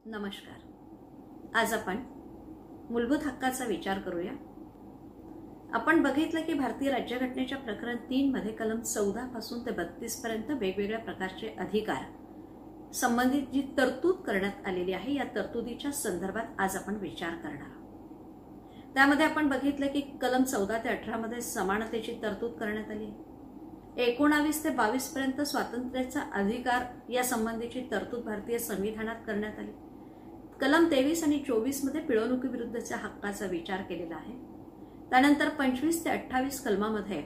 नमस्कार। आज आपण मूलभूत हक्काचा विचार करूया। आपण बघितलं की भारतीय राज्यघटनेच्या प्रकरण 3 मध्ये कलम 14 पासून ते 32 पर्यंत वेगवेगळ्या प्रकारचे अधिकार संबंधित जी तरतूद करण्यात आलेली आहे, या तरतुदीच्या संदर्भात आज आपण विचार करणार आहोत। त्यामध्ये आपण बघितलं की कलम 14 ते 18 मध्ये समानतेची तरतूद करण्यात आली आहे। 19 ते 22 पर्यंत स्वातंत्र्याचा अधिकार या संबंधीची तरतूद भारतीय संविधानात करण्यात आली। कलम 23 आणि 24 मध्ये पिळवणुकीविरुद्धच्या हक्काचा विचार केलेला आहे। त्यानंतर 25 ते 28 कलमामध्ये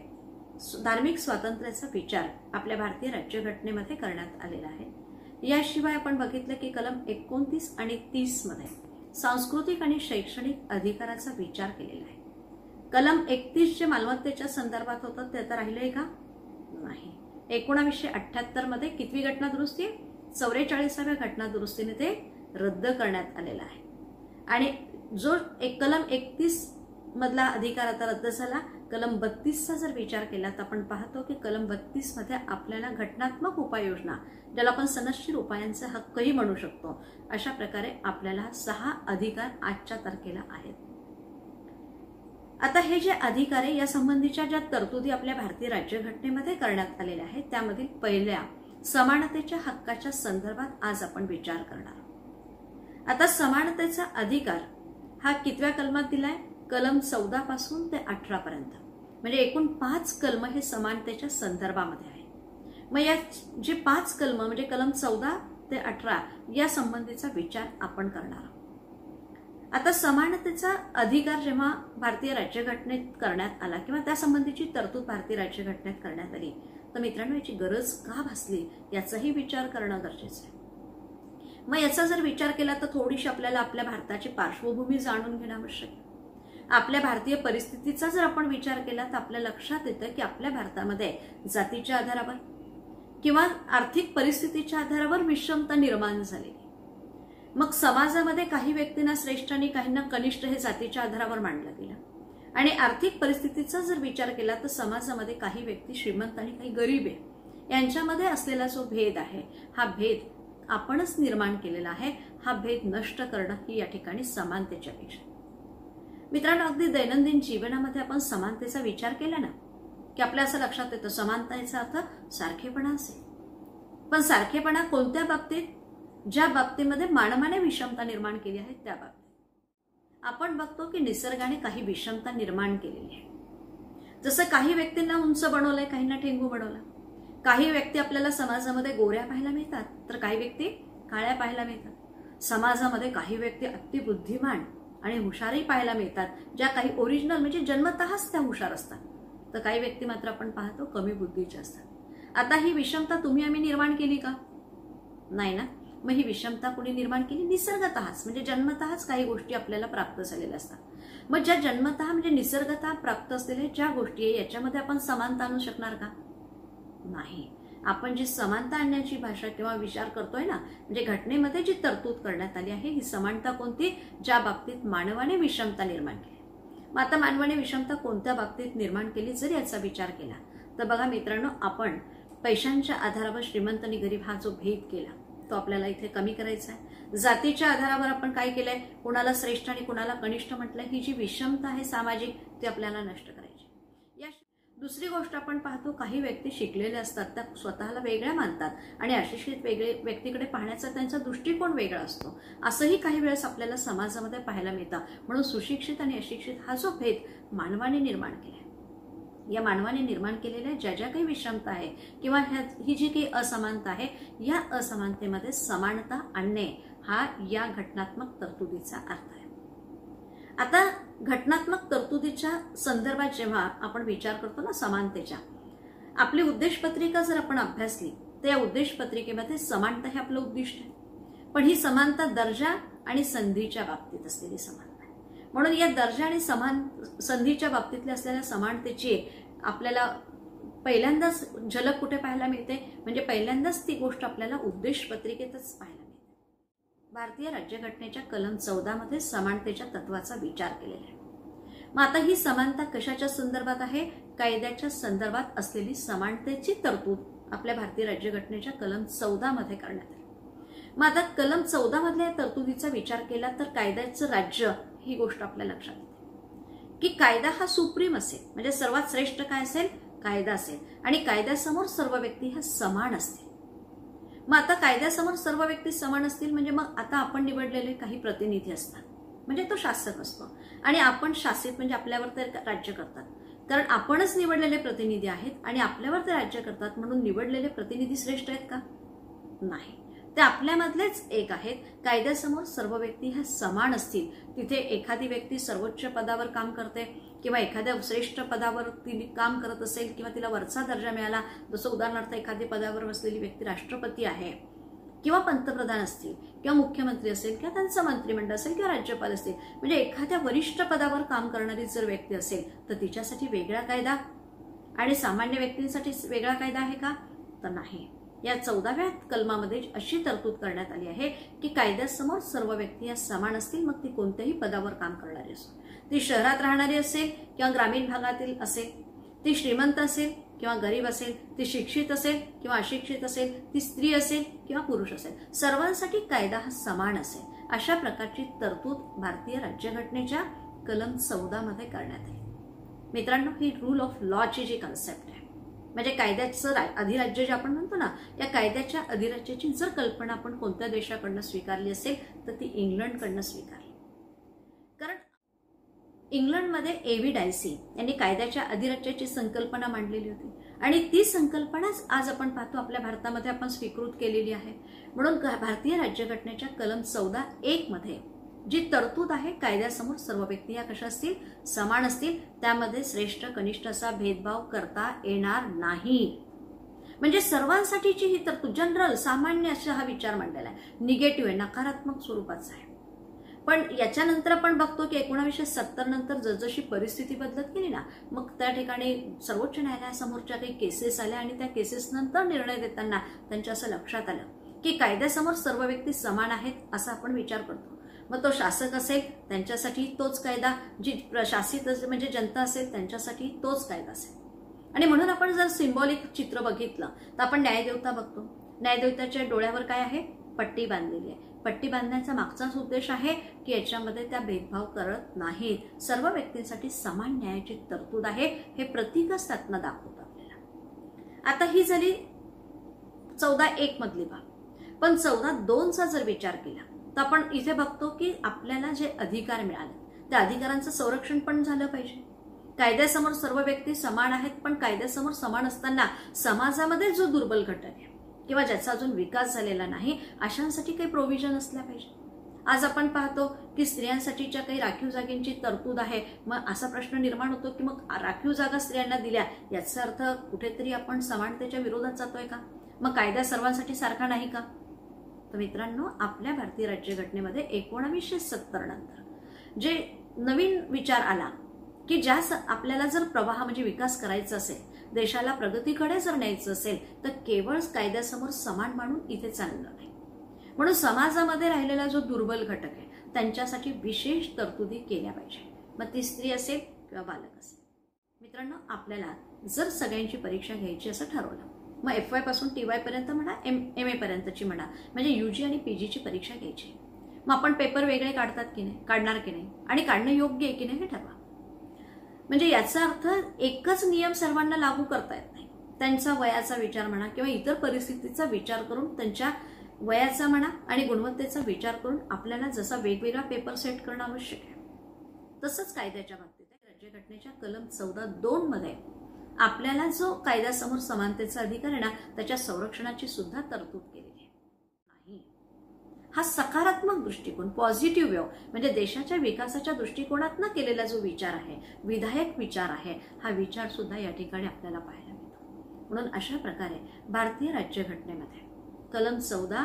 धार्मिक स्वातंत्र्याचा विचार आपल्या भारतीय राज्यघटनेमध्ये करण्यात आलेला आहे। याशिवाय आपण बघितलं की कलम 29 आणि 30 मध्ये सांस्कृतिक आणि शैक्षणिक अधिकाराचा विचार केलेला आहे। कलम 31 जे मालमत्तेच्या संदर्भात होतं ते आता राहिलंय का? नाही। 1978 मध्ये कितवी घटना दुरुस्ती? 44व्या घटना दुरुस्तीने ते रद्द करण्यात आलेला आहे। आणि जो कलम 31 मधला अधिकार आता रद्द झाला। कलम 32 चा जर विचार केला तर आपण पाहतो की कलम 32 मध्ये आपल्याला घटनात्मक उपाययोजना, ज्याला आपण सनदशीर उपायांचे हक्कही म्हणू शकतो, अशा प्रकारे आपल्याला 6 अधिकार आजच्या तारखेला आहेत। आता हे जे अधिकार आहे या संबंधीच्या ज्या तरतुदी आपल्या भारतीय राज्यघटनेमध्ये करण्यात आलेल्या आहेत, त्यामधील पहिल्या समानतेच्या हक्काच्या संदर्भात आज आपण विचार करणार आहोत। आता समानतेचा अधिकार हा कितव्या कलमात दिलाय? कलम 14 पासून ते 18 पर्यंत, म्हणजे एकूण 5 कलम हे समानतेच्या संदर्भामध्ये आहे। मग या जे 5 कलम म्हणजे कलम 14 ते 18 या संबंधीचा विचार आपण करणार आहोत। आता समानतेचा अधिकार जेव्हा भारतीय राज्यघटनेत करण्यात आला किंवा त्या संबंधीची तरतूद भारतीय राज्यघटनेत करण्यात आली, तर मित्रांनो याची गरज का भासली याचाही विचार करणं गरजेचं आहे। मग याचा जर विचार केला तर थोडीशी आपल्याला आपल्या भारताची पार्श्वभूमी जाणून घेणं आवश्यक आहे। आपल्या भारतीय परिस्थितीचा जर आपण विचार केला तर आपल्या लक्षात येतं की आपल्या भारतामध्ये जातीच्या आधारावर किंवा आर्थिक परिस्थितीच्या आधारावर विषमता निर्माण झालेली। मग समाजामध्ये काही व्यक्तींना श्रेष्ठ आणि काहींना कनिष्ठ हे जातीच्या आधारावर मानलं गेलं। आणि आर्थिक परिस्थितीचा जर विचार केला तर समाजामध्ये काही व्यक्ती श्रीमंत आणि काही गरीब आहे, यांच्यामध्ये असलेला जो भेद आहे, हा भेद आपणच निर्माण केलेला आहे। हा भेद नष्ट करणं ही या ठिकाणी समानतेच्या अपेक्षा। मित्रांनो, अगदी दैनंदिन जीवनामध्ये आपण समानतेचा विचार केला ना की आपल्या असं लक्षात येतं समानतेचा अर्थ सारखेपणा असेल। पण सारखेपणा कोणत्या बाबतीत? ज्या बाबतीमध्ये मानवाने विषमता निर्माण केली आहे त्या बाबतीत। आपण बघतो की निसर्गाने काही विषमता निर्माण केलेली आहे। जसं काही व्यक्तींना उंच बनवलंय, काहींना ठेंगू बनवलं। काही व्यक्ती आपल्याला समाजामध्ये गोऱ्या पाहायला मिळतात तर काही व्यक्ती काळ्या पाहायला मिळतात। समाजामध्ये काही व्यक्ती अति बुद्धिमान आणि हुशारही पाहायला मिळतात, ज्या काही ओरिजिनल म्हणजे जन्मतःच त्या हुशार असतात, तर काही व्यक्ती मात्र आपण पाहतो कमी बुद्धीच्या असतात। आता ही विषमता तुम्ही आम्ही निर्माण केली का? नाही ना। मग ही विषमता कोणी निर्माण केली? निसर्गतःच, म्हणजे जन्मतःच काही गोष्टी आपल्याला प्राप्त झालेल्या असतात। मग ज्या जन्मतः म्हणजे निसर्गतः प्राप्त असलेल्या ज्या गोष्टी आहे याच्यामध्ये आपण समानता आणू शकणार का? नाही। आपण जी समानता आणण्याची भाषा किंवा विचार करतोय ना, म्हणजे घटनेमध्ये जी तरतूद करण्यात आली आहे ही समानता कोणती? ज्या बाबतीत मानवाने विषमता निर्माण केली। मग आता मानवाने विषमता कोणत्या बाबतीत निर्माण केली जर याचा विचार केला तर बघा मित्रांनो, आपण पैशांच्या आधारावर श्रीमंत आणि गरीब हा जो भेद केला तो आपल्याला इथे कमी करायचा आहे। जातीच्या आधारावर आपण काय केलंय? कुणाला श्रेष्ठ आणि कुणाला कनिष्ठ म्हटलंय। ही जी विषमता आहे सामाजिक, ती आपल्याला नष्ट करायची। दुसरी गोष्ट आपण पाहतो, काही व्यक्ती शिकलेले असतात, त्या स्वतःला वेगळ्या मानतात आणि अशिक्षित व्यक्तीकडे पाहण्याचा त्यांचा दृष्टिकोन वेगळा असतो। असंही काही वेळेस आपल्याला समाजामध्ये पाहायला मिळतं। म्हणून सुशिक्षित आणि अशिक्षित हा जो भेद मानवाने निर्माण केलाय, या मानवाने निर्माण केलेल्या ज्या ज्या काही विषमता आहे किंवा ही जी काही असमानता आहे, या असमानतेमध्ये समानता आणणे हा या घटनात्मक तरतुदीचा अर्थ आहे। आता घटनात्मक तरतुदीच्या संदर्भात जेव्हा आपण विचार करतो ना समानतेच्या, आपली उद्देशपत्रिका जर आपण अभ्यासली तर या उद्देशपत्रिकेमध्ये समानता हे आपलं उद्दिष्ट आहे। पण ही समानता दर्जा आणि संधीच्या बाबतीत असलेली समानता आहे। म्हणून या दर्जा आणि संधीच्या बाबतीतल्या असलेल्या समानतेची आपल्याला पहिल्यांदाच झलक कुठे पाहायला मिळते? म्हणजे पहिल्यांदाच ती गोष्ट आपल्याला उद्देशपत्रिकेतच पाहायला मिळते। भारतीय राज्यघटनेच्या कलम 14 मध्ये समानतेच्या तत्वाचा विचार केलेला आहे। मग आता ही समानता कशाच्या संदर्भात आहे? कायद्याच्या संदर्भात असलेली समानतेची तरतूद आपल्या भारतीय राज्यघटनेच्या कलम 14 मध्ये करण्यात आली। मग आता कलम 14 मधल्या तरतुदीचा विचार केला तर कायद्याचं राज्य ही गोष्ट आपल्या लक्षात येते की कायदा हा सुप्रीम असेल, म्हणजे सर्वात श्रेष्ठ काय असेल, कायदा असेल, आणि कायद्यासमोर सर्व व्यक्ती ह्या समान असतील. मग आता कायद्यासमोर सर्व व्यक्ती समान असतील म्हणजे मग आता आपण निवडलेले काही प्रतिनिधी असतात, म्हणजे तो शासक असतो, आणि आपण शासित म्हणजे आपल्यावर ते राज्य करतात, कारण आपणच निवडलेले प्रतिनिधी आहेत आणि आपल्यावर ते राज्य करतात. म्हणून निवडलेले प्रतिनिधी श्रेष्ठ आहेत का? नाही, ते आपल्यामधलेच एक आहेत. कायद्यासमोर सर्व व्यक्ती ह्या समान असतील. तिथे एखादी व्यक्ती सर्वोच्च पदावर काम करते किंवा एखाद्या श्रेष्ठ पदावर ती काम करत असेल किंवा तिला वरचा दर्जा मिळाला, जसं उदाहरणार्थ एखादी पदावर बसलेली व्यक्ती राष्ट्रपती आहे किंवा पंतप्रधान असतील किंवा मुख्यमंत्री असेल किंवा त्यांचं मंत्रिमंडळ असेल किंवा राज्यपाल असतील, म्हणजे एखाद्या वरिष्ठ पदावर काम करणारी जर व्यक्ती असेल तर तिच्यासाठी वेगळा कायदा आणि सामान्य व्यक्तींसाठी वेगळा कायदा आहे का? तर नाही. या 14व्या कलमामध्ये अशी तरतूद करण्यात आली आहे की कायद्यासमोर सर्व व्यक्ती या समान असतील, मग ती कोणत्याही पदावर काम करणारी असो, ती शहरात राहणारी असेल किंवा ग्रामीण भागातील असेल, ती श्रीमंत असेल किंवा गरीब असेल, ती शिक्षित असेल किंवा अशिक्षित असेल, ती स्त्री असेल किंवा पुरुष असेल, सर्वांसाठी कायदा हा समान असेल. अशा प्रकारची तरतूद भारतीय राज्यघटनेच्या कलम 14 मध्ये करण्यात आली. मित्रांनो, ही रूल ऑफ लॉची जी कन्सेप्ट आहे, म्हणजे कायद्याचं अधिराज्य जे आपण म्हणतो ना, या कायद्याच्या अधिराज्याची जर कल्पना आपण कोणत्या देशाकडनं स्वीकारली असेल तर ती इंग्लंडकडनं स्वीकारली. कारण इंग्लंडमध्ये एव्ही डायसी यांनी कायद्याच्या अधिराज्याची संकल्पना मांडलेली होती आणि ती संकल्पनाच आज आपण पाहतो आपल्या भारतामध्ये आपण स्वीकृत केलेली आहे. म्हणून भारतीय राज्यघटनेच्या कलम 14(1) मध्ये जी तरतूद आहे, कायद्यासमोर सर्व व्यक्ती या कशा असतील, समान असतील, त्यामध्ये श्रेष्ठ कनिष्ठ असा भेदभाव करता येणार नाही. म्हणजे सर्वांसाठीची ही तरतूद जनरल सामान्य असा हा विचार मांडलेला आहे. निगेटिव्ह आहे, नकारात्मक स्वरूपाचा आहे. पण याच्यानंतर आपण बघतो की 1970 नंतर जसजशी परिस्थिती बदलत गेली ना, मग त्या ठिकाणी सर्वोच्च न्यायालयासमोरच्या काही केसेस आल्या आणि त्या केसेस नंतर निर्णय देताना त्यांच्या असं लक्षात आलं की कायद्यासमोर सर्व व्यक्ती समान आहेत असा आपण विचार करतो. मग तो शासक असेल त्यांच्यासाठी तोच कायदा, जी प्रशासित म्हणजे जनता असेल त्यांच्यासाठी तोच कायदा असेल. आणि म्हणून आपण जर सिंबॉलिक चित्र बघितलं तर आपण न्यायदेवता बघतो. न्यायदेवताच्या डोळ्यावर काय आहे, पट्टी बांधलेली आहे. पट्टी बांधण्याचा मागचाच उद्देश आहे की याच्यामध्ये त्या भेदभाव करत नाहीत, सर्व व्यक्तींसाठी समान न्यायाची तरतूद आहे, हे प्रतीकच त्यातनं दाखवतं आपल्याला. आता ही झाली 14(1) मधली बाब. पण 14(2) जर विचार केला तर आपण इथे बघतो की आपल्याला जे अधिकार मिळाले त्या अधिकारांचं संरक्षण पण झालं पाहिजे. कायद्यासमोर सर्व व्यक्ती समान आहेत, पण कायद्यासमोर समान असताना समाजामध्ये जो दुर्बल घटक आहे किंवा ज्याचा अजून विकास झालेला नाही अशांसाठी काही प्रोव्हिजन असल्या पाहिजे. आज आपण पाहतो की स्त्रियांसाठीच्या काही राखीव जागेंची तरतूद आहे. मग असा प्रश्न निर्माण होतो की मग राखीव जागा स्त्रियांना दिल्या याचा अर्थ कुठेतरी आपण समानतेच्या विरोधात जातोय का? मग कायदा सर्वांसाठी सारखा नाही का? तर मित्रांनो, आपल्या भारतीय राज्यघटनेमध्ये 1970 नंतर जे नवीन विचार आला की ज्या आपल्याला जर प्रवाह म्हणजे विकास करायचा असेल, देशाला प्रगतीकडे जर न्यायचं असेल तर केवळ कायद्यासमोर समान मानून इथे चालणार नाही. म्हणून समाजामध्ये राहिलेला जो दुर्बल घटक आहे त्यांच्यासाठी विशेष तरतुदी केल्या पाहिजे, मग ती स्त्री असेल किंवा बालक असेल. मित्रांनो, आपल्याला जर सगळ्यांची परीक्षा घ्यायची असं ठरवलं, मग FY पासून TY पर्यंत म्हणा, MA पर्यंतची म्हणा, म्हणजे UG आणि PGची परीक्षा घ्यायची. मग आपण पेपर वेगळे काढतात की नाही, काढणार की नाही, आणि काढणं योग्य आहे की नाही हे ठरवा. म्हणजे याचा अर्थ एकच नियम सर्वांना लागू करता येत नाही. त्यांचा वयाचा विचार म्हणा किंवा इतर परिस्थितीचा विचार करून, त्यांच्या वयाचा म्हणा आणि गुणवत्तेचा विचार करून आपल्याला जसा वेगवेगळा पेपर सेट करणं आवश्यक आहे. तसंच कायद्याच्या बाबतीत राज्यघटनेच्या कलम 14(2) मध्ये आपल्याला जो कायद्यासमोर समानतेचा अधिकार आहे ना, त्याच्या संरक्षणाची सुद्धा तरतूद केलेली आहे. हा सकारात्मक दृष्टिकोन, पॉझिटिव्ह व्ह्यू, म्हणजे देशाच्या विकासाच्या दृष्टिकोनातून केलेला जो विचार आहे, विधायक विचार आहे, हा विचार सुद्धा या ठिकाणी आपल्याला पाहायला मिळतो. म्हणून अशा प्रकारे भारतीय राज्यघटनेमध्ये कलम 14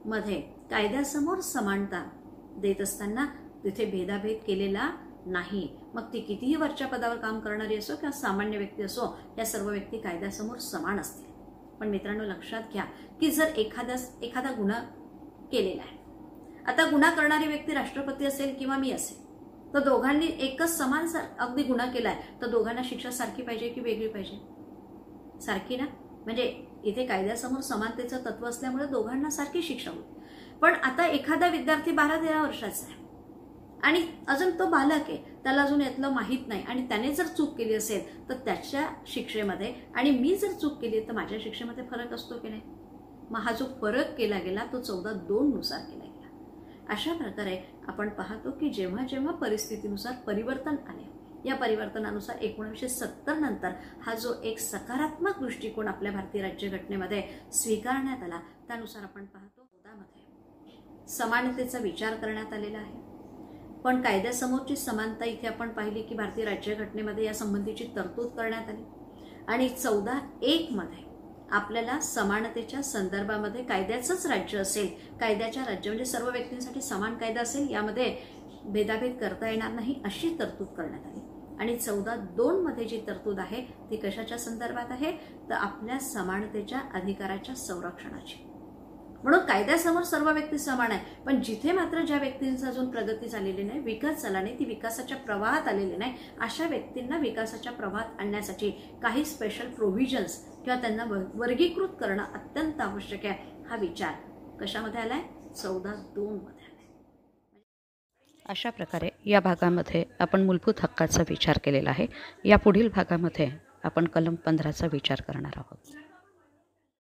मध्ये कायद्यासमोर समानता देत असताना तिथे भेदाभेद केलेला नाही. मग ती कितीही वरच्या पदावर काम करणारी असो किंवा सामान्य व्यक्ती असो, या सर्व व्यक्ती कायद्यासमोर समान असतील. पण मित्रांनो, लक्षात घ्या की जर एखादा गुन्हा केलेला आहे, आता गुन्हा करणारी व्यक्ती राष्ट्रपती असेल किंवा मी असेल, तर दोघांनी एकच समान अगदी गुन्हा केलाय तर दोघांना शिक्षा सारखी पाहिजे की वेगळी पाहिजे? सारखी ना. म्हणजे इथे कायद्यासमोर समानतेचं तत्व असल्यामुळे दोघांना सारखी शिक्षा होईल. पण आता एखादा विद्यार्थी 12-13 वर्षाचा आहे आणि अजून तो बालक आहे, त्याला अजून यातलं माहीत नाही आणि त्याने जर चूक केली असेल तर त्याच्या शिक्षेमध्ये आणि मी जर चूक केली तर माझ्या शिक्षेमध्ये फरक असतो की नाही? मग हा जो फरक केला गेला तो 14(2) नुसार केला गेला। अशा प्रकारे आपण पाहतो की जेव्हा जेव्हा परिस्थितीनुसार परिवर्तन आले, या परिवर्तनानुसार 1970 नंतर हा जो एक सकारात्मक दृष्टिकोन आपल्या भारतीय राज्यघटनेमध्ये स्वीकारण्यात आला, त्यानुसार आपण पाहतो 14 मध्ये समानतेचा विचार करण्यात आलेला आहे। पण कायद्यासमोरची समानता इथे आपण पाहिली की भारतीय राज्यघटनेमध्ये या संबंधीची तरतूद करण्यात आली आणि 14(1) मध्ये आपल्याला समानतेच्या संदर्भामध्ये कायद्याचंच राज्य असेल, कायद्याच्या राज्य म्हणजे सर्व व्यक्तींसाठी समान कायदा असेल, यामध्ये भेदाभेद करता येणार नाही अशी तरतूद करण्यात आली। आणि 14(2) मध्ये जी तरतूद आहे ती कशाच्या संदर्भात आहे तर आपल्या समानतेच्या अधिकाराच्या संरक्षणाची। म्हणून कायद्यासमोर सर्व व्यक्ती समान आहे, पण जिथे मात्र ज्या व्यक्तींचा अजून प्रगती झालेली नाही, विकास झाला नाही, ती विकासाच्या प्रवाहात आलेली नाही, अशा व्यक्तींना विकासाच्या प्रवाहात आणण्यासाठी काही स्पेशल प्रोव्हिजन्स किंवा त्यांना वर्गीकृत करणं अत्यंत आवश्यक आहे। हा विचार कशामध्ये आलाय? 14(2) मध्ये आलाय। अशा प्रकारे या भागामध्ये आपण मूलभूत हक्काचा विचार केलेला आहे। या पुढील भागामध्ये आपण कलम 15चा विचार करणार आहोत।